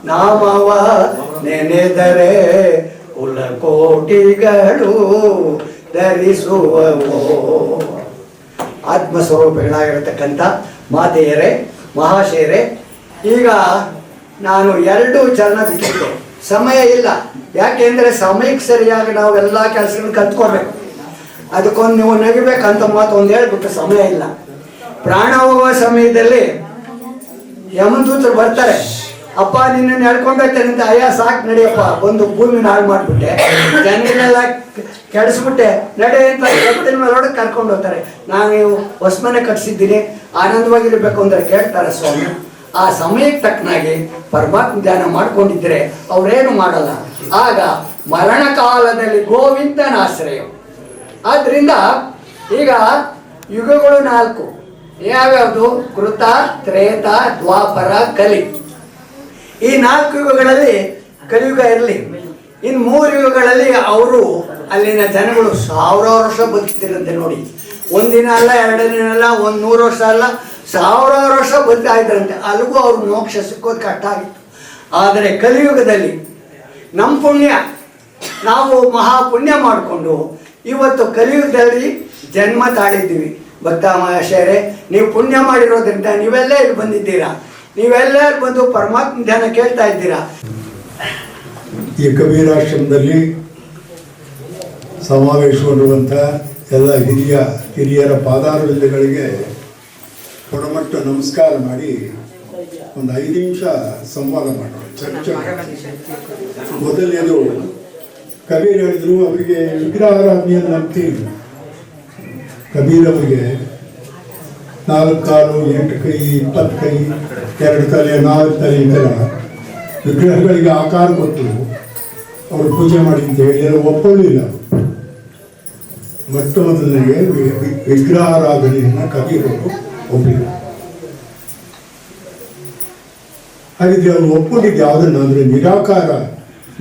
ನಾಮವ ನೆನೆದರೆ ಕುಲಕೋಟಿಗಳು ಧರಿಸುವವೋ. ಆತ್ಮಸ್ವರೂಪಗಳಾಗಿರತಕ್ಕಂಥ ಮಾತೆಯರೇ, ಮಹಾಶಯರೇ, ಈಗ ನಾನು 2 ಚರಣ ಬಿಟ್ಟಿದ್ದೆ. ಸಮಯ ಇಲ್ಲ. ಯಾಕೆಂದರೆ ಸಮಯಕ್ಕೆ ಸರಿಯಾಗಿ ನಾವೆಲ್ಲ ಕೆಲಸಗಳನ್ನ ಕಲ್ತ್ಕೋಬೇಕು. ಅದಕ್ಕೊಂದು ನೀವು ನಗಿಬೇಕಂತ ಮಾತು ಒಂದು ಹೇಳ್ಬಿಟ್ಟು ಸಮಯ ಇಲ್ಲ. ಪ್ರಾಣ ಹೋಗುವ ಸಮಯದಲ್ಲಿ ಯಮದೂತರು ಬರ್ತಾರೆ. ಅಪ್ಪ ನಿನ್ನನ್ನು ಹೇಳ್ಕೊಂಡೋಗ್ತೇನೆ ಅಂತ. ಅಯ್ಯ ಸಾಕು ನಡಿಯಪ್ಪ, ಒಂದು ಭೂಮಿನ ಹಾಳು ಮಾಡಿಬಿಟ್ಟೆ, ಜನಗಳನ್ನೆಲ್ಲ ಕೆಡಿಸ್ಬಿಟ್ಟೆ, ನಡೆ ಅಂತ ಎತ್ತಿನ ಮೇಲೆ ಕರ್ಕೊಂಡು ಹೋಗ್ತಾರೆ. ನಾನು ಹೊಸಮನೆ ಕಟ್ಸಿದ್ದೀನಿ, ಆನಂದವಾಗಿರ್ಬೇಕು ಅಂದರೆ ಕೇಳ್ತಾರೆ ಸ್ವಾಮಿ. ಆ ಸಮಯಕ್ಕೆ ತಕ್ಕನಾಗಿ ಪರಮಾತ್ಮ ಧ್ಯಾನ ಮಾಡ್ಕೊಂಡಿದ್ರೆ ಅವರೇನು ಮಾಡಲ್ಲ. ಆಗ ಮರಣ ಕಾಲದಲ್ಲಿ ಗೋವಿಂದನ ಆಶ್ರಯ. ಆದ್ದರಿಂದ ಈಗ ಯುಗಗಳು 4 ಯಾವ್ಯಾವುದು? ಕೃತ, ತ್ರೇತ, ದ್ವಾಪರ, ಕಲಿ. ಈ 4 ಯುಗಗಳಲ್ಲಿ ಕಲಿಯುಗ ಇರಲಿ. ಇನ್ನು 3 ಯುಗಗಳಲ್ಲಿ ಅವರು ಅಲ್ಲಿನ ಜನಗಳು 1000 ವರ್ಷ ಬದುಕಿದ್ರಂತೆ. ನೋಡಿ, ಒಂದಿನ ಅಲ್ಲ, 2 ದಿನ ಅಲ್ಲ, 100 ವರ್ಷ ಅಲ್ಲ, 1000 ವರ್ಷ ಬದುಕ್ತಾ ಇದ್ರಂತೆ. ಅಲ್ಲಿಗೂ ಅವ್ರು ಮೋಕ್ಷ ಸಿಕ್ಕೋದು ಕಷ್ಟ ಆಗಿತ್ತು. ಆದರೆ ಕಲಿಯುಗದಲ್ಲಿ ನಮ್ಮ ಪುಣ್ಯ ನಾವು ಮಹಾ ಪುಣ್ಯ ಮಾಡಿಕೊಂಡು ಇವತ್ತು ಕಲಿಯುಗದಲ್ಲಿ ಜನ್ಮ ತಾಳಿದ್ದೀವಿ. ಭಕ್ತ ಮಹಾಶಯರೇ, ನೀವು ಪುಣ್ಯ ಮಾಡಿರೋದ್ರಿಂದ ನೀವೆಲ್ಲ ಇಲ್ಲಿ ಬಂದಿದ್ದೀರಾ. ನೀವೆಲ್ಲ ಬಂದು ಪರಮಾತ್ಮ ಧ್ಯಾನ ಕೇಳ್ತಾ ಇದ್ದೀರಾ. ಈ ಕಬೀರಾಶ್ರಮದಲ್ಲಿ ಸಮಾವೇಶಗೊಂಡಿರುವಂಥ ಎಲ್ಲ ಹಿರಿಯರ ಪಾದಾರವಿಂದಗಳಿಗೆ ಕೊಡಮಟ್ಟ ನಮಸ್ಕಾರ ಮಾಡಿ ಒಂದು 5 ನಿಮಿಷ ಸಂವಾದ ಮಾಡೋಣ, ಚರ್ಚೆ. ಮೊದಲನೇದು ಕಬೀರ್ ಹೇಳಿದ್ರು, ಅವರಿಗೆ ವಿಗ್ರಹಾರಾಧನೆಯನ್ನು ನಂಬ್ತಿ. ಕಬೀರ್ ಅವರಿಗೆ 4 ಕಾಲು 8 ಕೈ 20 ಕೈ 2 ತಲೆ 4 ತಲೆ ಈ ಥರ ವಿಗ್ರಹಗಳಿಗೆ ಆಕಾರ ಕೊಟ್ಟು ಅವರು ಪೂಜೆ ಮಾಡಿ ಅಂತ ಹೇಳಿ ಒಪ್ಪಲಿಲ್ಲ. ಮೊಟ್ಟ ಮೊದಲನೆಗೆ ವಿಗ್ರಹಾರಾಧನೆಯನ್ನು ಕಬೀರವರು ಒಪ್ಪಿಲ್ಲ. ಹಾಗಿದ್ರೆ ಅವರು ಒಪ್ಪಿದ್ದು ಯಾವುದನ್ನು ಅಂದರೆ ನಿರಾಕಾರ,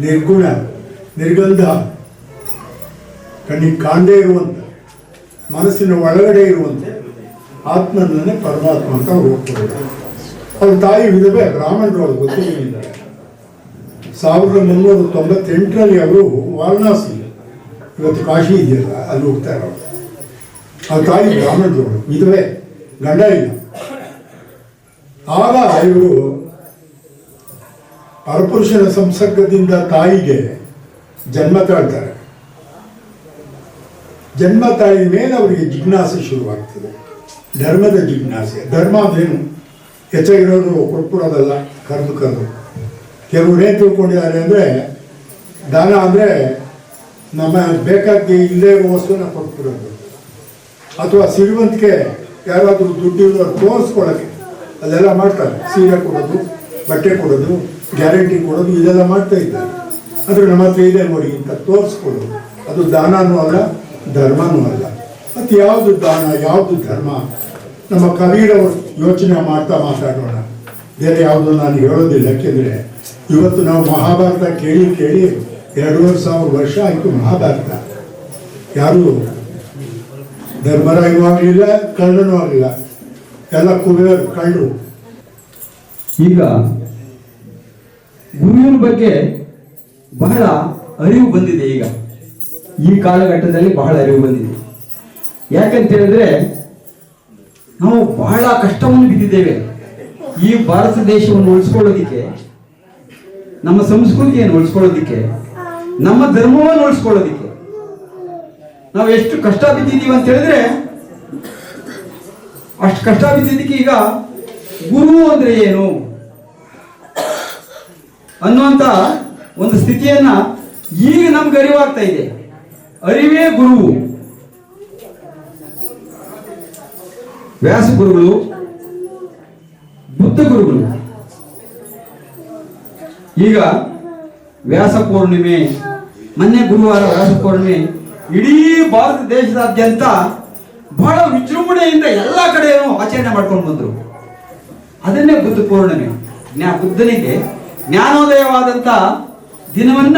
ನಿರ್ಗುಣ, ನಿರ್ಗಂಧ, ಕಣ್ಣಿಗೆ ಕಾಣದೇ ಇರುವಂಥ, ಮನಸ್ಸಿನ ಒಳಗಡೆ ಇರುವಂಥ ಆತ್ಮನನ್ನೇ ಪರಮಾತ್ಮ ಅಂತ ಅವ್ರು ಒಪ್ಪಿದ್ರು. ಅವ್ರ ತಾಯಿ ವಿಧವೆ ಬ್ರಾಹ್ಮಣರೊಳಗೆ ಗೊತ್ತಿರಲಿಲ್ಲ. 1398ರಲ್ಲಿ ಅವರು ವಾರಣಾಸಿ, ಇವತ್ತು ಕಾಶಿ ಇದೆಯಲ್ಲ, ಅಲ್ಲಿ ಹೋಗ್ತಾರೆ ಅವರು. ಅವ್ರ ತಾಯಿ ಬ್ರಾಹ್ಮಣರೊಳಗೆ ವಿಧವೆ, ಗಂಡ ಇಲ್ಲ. ಆಗ ಇವರು ಪರಪುರುಷನ ಸಂಸರ್ಗದಿಂದ ತಾಯಿಗೆ ಜನ್ಮ ತಾಳ್ತಾರೆ. ಜನ್ಮ ತಾಳಿದ ಮೇಲೆ ಅವರಿಗೆ ಜಿಜ್ಞಾಸೆ ಶುರುವಾಗ್ತದೆ, ಧರ್ಮದ ಜಿಜ್ಞಾಸೆ. ಧರ್ಮ ಅದೇನು? ಹೆಚ್ಚಾಗಿರೋದು ಕೊಟ್ಬಿಡೋದಲ್ಲ, ಕರೆದು ಕೆಲವರು ಏನು ತಿಳ್ಕೊಂಡಿದ್ದಾರೆ ಅಂದರೆ, ದಾನ ಅಂದರೆ ನಮ್ಮ ಬೇಕಾಗಿ ಇಲ್ಲೇ ಇರೋ ವಸ್ತುನ ಕೊಟ್ಬಿಡೋದು, ಅಥವಾ ಸಿರಿವಂತಿಕೆ ಯಾರಾದರೂ ದುಡ್ಡಿರೋರು ತೋರಿಸ್ಕೊಳ್ಳೋಕ್ಕೆ ಅಲ್ಲೆಲ್ಲ ಮಾಡ್ತಾರೆ. ಸೀರೆ ಕೊಡೋದು, ಬಟ್ಟೆ ಕೊಡೋದು, ಗ್ಯಾರಂಟಿ ಕೊಡೋದು, ಇದೆಲ್ಲ ಮಾಡ್ತಾ ಇದ್ದಾರೆ. ಅಂದರೆ ನಮ್ಮ ಹತ್ರ ಇದೆ ನೋಡಿ ಅಂತ ತೋರಿಸ್ಕೊಳ್ಳೋದು, ಅದು ದಾನನೂ ಅಲ್ಲ, ಧರ್ಮನೂ ಅಲ್ಲ. ಮತ್ತು ಯಾವುದು ದಾನ, ಯಾವುದು ಧರ್ಮ? ನಮ್ಮ ಕಬೀರವರು ಯೋಚನೆ ಮಾಡ್ತಾ ಮಾತಾಡೋಣ, ಬೇರೆ ಯಾವುದು ನಾನು ಹೇಳೋದಿಲ್ಲ. ಯಾಕೆಂದರೆ ಇವತ್ತು ನಾವು ಮಹಾಭಾರತ ಕೇಳಿ 2500 ವರ್ಷ ಆಯಿತು ಮಹಾಭಾರತ. ಯಾರು ಧರ್ಮರಾಯೂ ಆಗಲಿಲ್ಲ, ಕಳ್ಳನೂ ಆಗಲಿಲ್ಲ, ಎಲ್ಲ ಕುಬೇರು ಕಳ್ಳರು. ಈಗ ಗುರುವಿನ ಬಗ್ಗೆ ಬಹಳ ಅರಿವು ಬಂದಿದೆ. ಈಗ ಈ ಕಾಲಘಟ್ಟದಲ್ಲಿ ಬಹಳ ಅರಿವು ಬಂದಿದೆ. ಯಾಕಂತ ಹೇಳಿದ್ರೆ ನಾವು ಬಹಳ ಕಷ್ಟವನ್ನು ಬಿದ್ದಿದ್ದೇವೆ. ಈ ಭಾರತ ದೇಶವನ್ನು ಉಳಿಸ್ಕೊಳ್ಳೋದಿಕ್ಕೆ, ನಮ್ಮ ಸಂಸ್ಕೃತಿಯನ್ನು ಉಳಿಸ್ಕೊಳ್ಳೋದಿಕ್ಕೆ, ನಮ್ಮ ಧರ್ಮವನ್ನು ಉಳಿಸ್ಕೊಳ್ಳೋದಿಕ್ಕೆ ನಾವು ಎಷ್ಟು ಕಷ್ಟ ಬಿದ್ದಿದ್ದೀವಿ ಅಂತ ಹೇಳಿದ್ರೆ, ಅಷ್ಟು ಕಷ್ಟ ಬಿದ್ದಿದ್ದಕ್ಕೆ ಈಗ ಗುರು ಅಂದ್ರೆ ಏನು ಅನ್ನುವಂತ ಒಂದು ಸ್ಥಿತಿಯನ್ನ ಈಗ ನಮ್ಗೆ ಅರಿವಾಗ್ತಾ ಇದೆ. ಅರಿವೇ ಗುರು. ವ್ಯಾಸ ಗುರುಗಳು, ಬುದ್ಧ ಗುರುಗಳು. ಈಗ ವ್ಯಾಸ ಪೂರ್ಣಿಮೆ, ಮೊನ್ನೆ ಗುರುವಾರ ವ್ಯಾಸ ಪೂರ್ಣಿಮೆ ಇಡೀ ಭಾರತ ದೇಶದಾದ್ಯಂತ ಬಹಳ ವಿಜೃಂಭಣೆಯಿಂದ ಎಲ್ಲ ಕಡೆಯೂ ಆಚರಣೆ ಮಾಡ್ಕೊಂಡು ಬಂದರು. ಅದನ್ನೇ ಬುದ್ಧ ಪೂರ್ಣಿಮೆ. ಬುದ್ಧನಿಗೆ ಜ್ಞಾನೋದಯವಾದಂಥ ದಿನವನ್ನ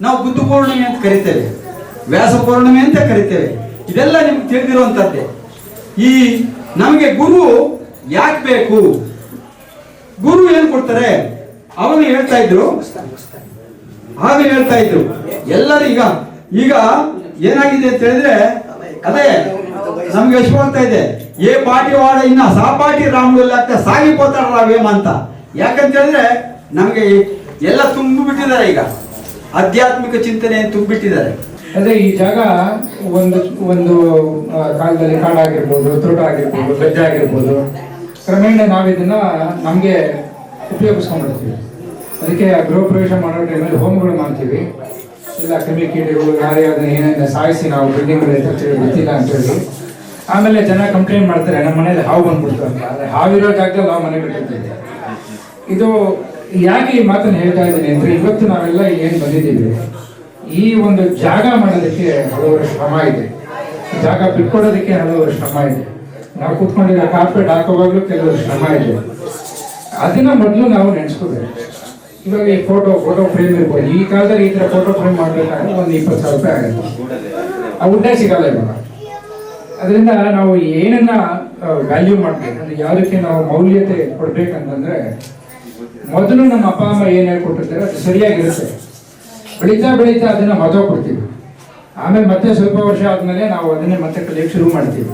ನಾವು ಬುದ್ಧ ಪೂರ್ಣಿಮೆ ಅಂತ ಕರಿತೇವೆ, ವ್ಯಾಸ ಪೂರ್ಣಿಮೆ ಅಂತ ಕರಿತೇವೆ. ಇದೆಲ್ಲ ನಿಮ್ಗೆ ತಿಳಿದಿರುವಂಥದ್ದೇ. ಈ ನಮಗೆ ಗುರು ಯಾಕೆ ಬೇಕು? ಗುರು ಏನು ಕೊಡ್ತಾರೆ? ಅವಾಗ ಹೇಳ್ತಾ ಇದ್ರು ಎಲ್ಲರೂ ಈಗ ಏನಾಗಿದೆ ಅಂತ ಹೇಳಿದ್ರೆ, ಅದೇ ನಮ್ಗೆ ಎಷ್ಟು ಆಗ್ತಾ ಇದೆ, ಏ ಪಾಟಿ ವಾಡ ಇನ್ನ ಸಾಪಾಟಿ ರಾಮುಲ್ಲ ಆಗ್ತಾ ಸಾಗಿపోతాడు ರಾವೇಮ ಅಂತ. ಯಾಕಂತ ಹೇಳಿದ್ರೆ ನಮಗೆ ಎಲ್ಲ ತುಂಬಿಬಿಟ್ಟಿದ್ದಾರೆ. ಈಗ ಆಧ್ಯಾತ್ಮಿಕ ಚಿಂತನೆ ತುಂಬಿಬಿಟ್ಟಿದ್ದಾರೆ. ಅದೇ ಈ ಜಾಗ ಒಂದು ಕಾಲದಲ್ಲಿ ಕಾಡಾಗಿರ್ಬೋದು, ತೋಟ ಆಗಿರ್ಬೋದು, ಗದ್ದೆ ಆಗಿರ್ಬೋದು. ಕ್ರಮೇಣ ನಾವಿದನ್ನ ನಮಗೆ ಉಪಯೋಗಿಸ್ಕೊಂಡಿರ್ತೀವಿ. ಅದಕ್ಕೆ ಗೃಹ ಪ್ರವೇಶ ಮಾಡೋ ಟೈಮಲ್ಲಿ ಹೋಮಗಳು ಮಾಡ್ತೀವಿ. ಇಲ್ಲ ಕ್ರಿಮಿ ಕೀಟಗಳು ಯಾರ್ಯಾವ್ದನ್ನ ಏನೇನು ಸಾಯಿಸಿ ನಾವು ಬಿಲ್ಡಿಂಗ್ ಗೊತ್ತಿಲ್ಲ ಅಂತ ಹೇಳಿ ಆಮೇಲೆ ಜನ ಕಂಪ್ಲೇಂಟ್ ಮಾಡ್ತಾರೆ, ನಮ್ಮ ಮನೇಲಿ ಹಾವು ಬಂದ್ಬಿಡ್ತು ಅಂತ. ಆದರೆ ಹಾವಿರೋ ಜಾಗದಲ್ಲಿ ನಾವು ಮನೆ ಬಿಟ್ಟಿರ್ತೀವಿ. ಇದು ಯಾಕೆ ಈ ಮಾತನ್ನು ಹೇಳ್ತಾ ಇದ್ದೀನಿ ಅಂದ್ರೆ, ಇವತ್ತು ನಾವೆಲ್ಲ ಏನು ಬಂದಿದ್ದೀವಿ, ಈ ಒಂದು ಜಾಗ ಮಾಡೋದಕ್ಕೆ ಹಲವಾರು ಶ್ರಮ ಇದೆ, ಜಾಗ ಬಿಟ್ಕೊಡೋದಕ್ಕೆ ಹಲವಾರು ಶ್ರಮ ಇದೆ. ನಾವು ಕೂತ್ಕೊಂಡಿರೋ ಕಾರ್ಪೆಟ್ ಹಾಕೋವಾಗ್ಲೂ ಕೆಲವರು ಶ್ರಮ ಇದೆ. ಅದನ್ನ ಮೊದಲು ನಾವು ನೆನೆಸ್ಕೋಬೇಕು. ಇವಾಗ ಈ ಫೋಟೋ ಫ್ರೇಮ್ ಇರ್ಬೋದು. ಈ ಕಾಲದಲ್ಲಿ ಈ ಥರ ಫೋಟೋ ಫ್ರೇಮ್ ಮಾಡಬೇಕಾದ್ರೆ ಒಂದು 20,000 ರೂಪಾಯಿ ಆಗುತ್ತೆ. ಆ ಉಡ್ಡ ಸಿಗಲ್ಲ ಇವಾಗ. ಅದರಿಂದ ನಾವು ಏನನ್ನ ವ್ಯಾಲ್ಯೂ ಮಾಡ್ಬೇಕು ಅಂದ್ರೆ, ಯಾವುದಕ್ಕೆ ನಾವು ಮೌಲ್ಯತೆ ಕೊಡ್ಬೇಕಂತಂದ್ರೆ, ಮೊದಲು ನಮ್ಮ ಅಪ್ಪ ಅಮ್ಮ ಏನು ಹೇಳ್ಕೊಟ್ಟಿರ್ತಾರೆ ಅದು ಸರಿಯಾಗಿರುತ್ತೆ. ಬೆಳೀತಾ ಅದನ್ನ ಮರ್ತೋಗ್ಬಿಡ್ತೀವಿ. ಆಮೇಲೆ ಮತ್ತೆ ಸ್ವಲ್ಪ ವರ್ಷ ಆದ್ಮೇಲೆ ನಾವು ಅದನ್ನೇ ಮತ್ತೆ ಕಲಿಯಕ್ಕೆ ಶುರು ಮಾಡ್ತೀವಿ.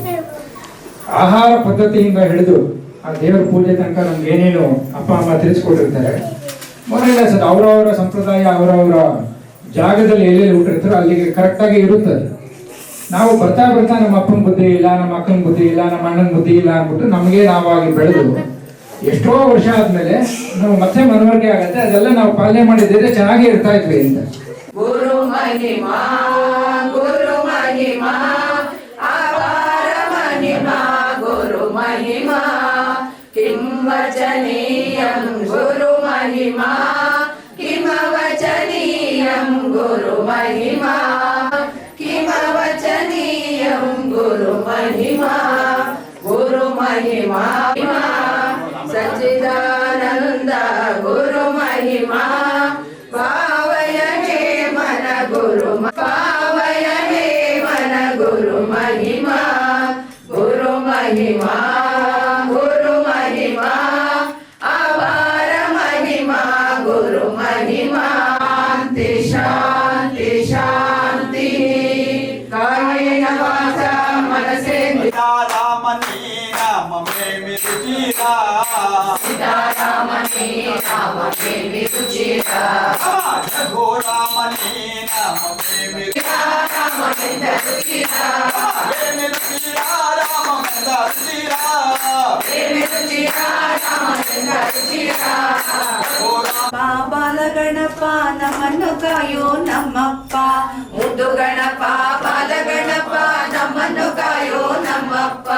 ಆಹಾರ ಪದ್ಧತಿಯಿಂದ ಹಿಡಿದು ಆ ದೇವರ ಪೂಜೆ ತನಕ ನಮ್ಗೆ ಏನೇನು ಅಪ್ಪ ಅಮ್ಮ ತಿಳಿಸ್ಕೊಟ್ಟಿರ್ತಾರೆ. ಮೊದಲನೇ ಸರ್ ಅವರವರ ಸಂಪ್ರದಾಯ ಅವರವರ ಜಾಗದಲ್ಲಿ ಎಲ್ಲೆಲ್ಲಿ ಹುಟ್ಟಿರ್ತಾರೋ ಅಲ್ಲಿಗೆ ಕರೆಕ್ಟಾಗಿ ಇರುತ್ತದೆ. ನಾವು ಬರ್ತಾ ನಮ್ಮ ಅಪ್ಪನ ಬುದ್ಧಿ ಇಲ್ಲ, ನಮ್ಮ ಅಕ್ಕನ ಬುದ್ಧಿ ಇಲ್ಲ, ನಮ್ಮ ಅಣ್ಣನ ಬುದ್ಧಿ ಇಲ್ಲ ಅಂದ್ಬಿಟ್ಟು ನಮಗೆ ನಾವಾಗಿ ಬೆಳೆದು ಎಷ್ಟೋ ವರ್ಷ ಆದ್ಮೇಲೆ ನಾವು ಮತ್ತೆ ಮನವರಿಕೆ ಆಗತ್ತೆ. ಅದೆಲ್ಲ ನಾವು ಪಾಲನೆ ಮಾಡಿದ್ರೆ ಚೆನ್ನಾಗಿ ಇರ್ತಾ ಇದ್ವಿ ಅಂತ. ಗುರು ಮಹಿಮಾ ಅಪಾರ ಮಹಿಮಾ ಗುರು ಮಹಿಮಾ ಕಿಂ ವಚನೀಯಂ ಗುರು ಮಹಿಮಾ ಕಿಮ ವಚನೀಯಂ ಗುರು ಮಹಿಮಾ ಕಿಮ ವಚನೀಯಂ ಗುರು ಮಹಿಮಾ ಗುರು ಮಹಿಮಾ ಸಚ್ಚಿದಾನಂದ ಗುರು ಮಹಿಮಾ ಪಾವಯ ಹೇ ಮನ ಗುರು ಪಾವಯ ಹೇ ಮನ ಗುರು ಮಹಿಮಾ ಗುರು ಮಹಿಮಾ ಗುರು ಮಹಿಮಾ ಅಪಾರ ಮಹಿಮಾ ಗುರು ಮಹಿಮಾ ಶಾಂತಿ ಶಾಂತಿ ಶಾಂತಿ ಕಾಯೇನ ವಾಚ ಮನಸೇಂದ್ರಿಯ ಸೀತಾರಾಮನೇ ನಾಮ ಮೇ ವಿರುಚಿರ ಬಾಲಗಣಪ ನಮ್ಮನ್ನು ಕಾಯೋ ನಮ್ಮಪ್ಪ ಮುದ್ದು ಗಣಪ ಬಾಲಗಣಪ ನಮ್ಮನ್ನು ಕಾಯೋ ನಮ್ಮಪ್ಪ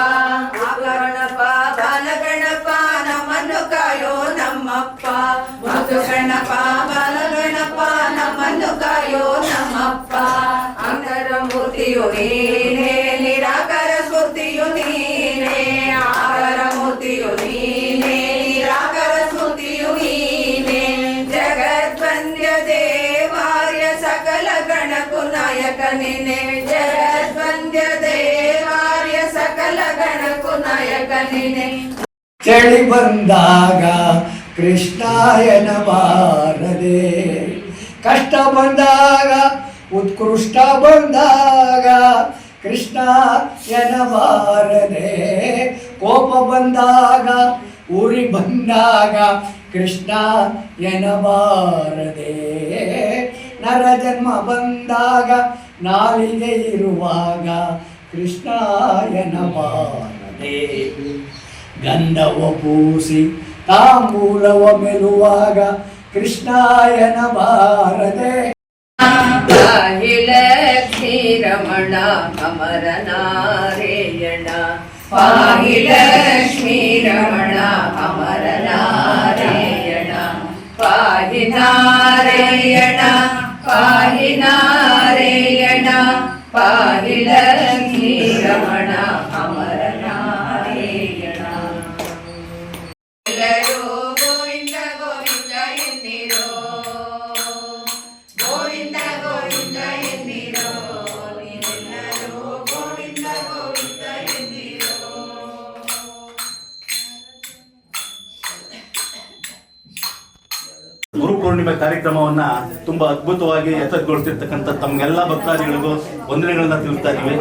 ಗಣಪ ಬಾಲಗಣಪ ನಮ್ಮನ್ನು ಕಾಯೋ ನಮ್ಮಪ್ಪ ಮುದ್ದು ಗಣಪ ಬಾಲಗಣಪ ನಮ್ಮನ್ನು ಕಾಯೋ ನಮ್ಮಪ್ಪ ಅಂತರ ಮೂರ್ತಿಯು ನೀನೇ ನಿರಾಕಾರ ಸ್ಫೂರ್ತಿಯು ನೀನೇ ಆಕಾರ ಮೂರ್ತಿಯು ನೀನೇ ನಿರಾಕಾರ ಸ್ಫೂರ್ತಿಯು ನೀನೇ ಜಗದ್ವಂದ್ಯ ದೇವಾರ್ಯ ಸಕಲ ಗಣಕು ನಾಯಕ ನೀನೆ ಜಗದ್ವಂದ್ಯ ದೇವಾರ್ಯ ಸಕಲ ಗಣಕು ನಾಯಕ ನೀನೆ ಚಳಿ ಬಂದಾಗ ಕೃಷ್ಣಾಯನ ಬಾರದೆ, ಕಷ್ಟ ಬಂದಾಗ ಉತ್ಕೃಷ್ಟ ಬಂದಾಗ ಕೃಷ್ಣ ಎನಬಾರದೆ, ಕೋಪ ಬಂದಾಗ ಉರಿ ಬಂದಾಗ ಕೃಷ್ಣ ಎನಬಾರದೆ, ನರ ಜನ್ಮ ಬಂದಾಗ ನಾಲಿಗೆ ಇರುವಾಗ ಕೃಷ್ಣ ಎನಬಾರದೆ, ಗಂಧವ ಪೂಸಿ ತಾಂಬೂಲವ ಮೆಲುವಾಗ ಕೃಷ್ಣ ಎನಬಾರದೆ. ಲಕ್ಷ್ಮೀ ರಮಣ ಅಮರ ನಾರಾಯಣ ಪಾಹಿ ಲಕ್ಷ್ಮೀ ರಮಣ ಅಮರ ನಾರಾಯಣ ಪಾಹಿ ನಾರಾಯಣ ಪಾಹಿ ನಾರಾಯಣ ಪಾಹಿ ಲಕ್ಷ್ಮೀ ರಮಣ ಅಮರ ನಾರಾಯಣ. ಎಲ್ಲರೂ ಗೋವಿಂದ ಗೋವಿಂದ ಎನ್ನಿರೋ ಗೋವಿಂದ ಗೋವಿಂದ ಎನ್ನಿರೋ ನೀವೆಲ್ಲರೂ ಗೋವಿಂದ ಗೋವಿಂದ ಎನ್ನಿರೋ. ಗುರುಪೂರ್ಣಿಮೆ ಕಾರ್ಯಕ್ರಮವನ್ನ ತುಂಬಾ ಅದ್ಭುತವಾಗಿ ಯಶಸ್ವಿಗೊಳಿಸಿರ್ತಕ್ಕಂಥ ತಮ್ಗೆಲ್ಲ ಭಕ್ತಾದಿಗಳಿಗೂ ವಂದನೆಗಳನ್ನ ತಿಳಿಸ್ತಾ ಇದ್ದೀವಿ.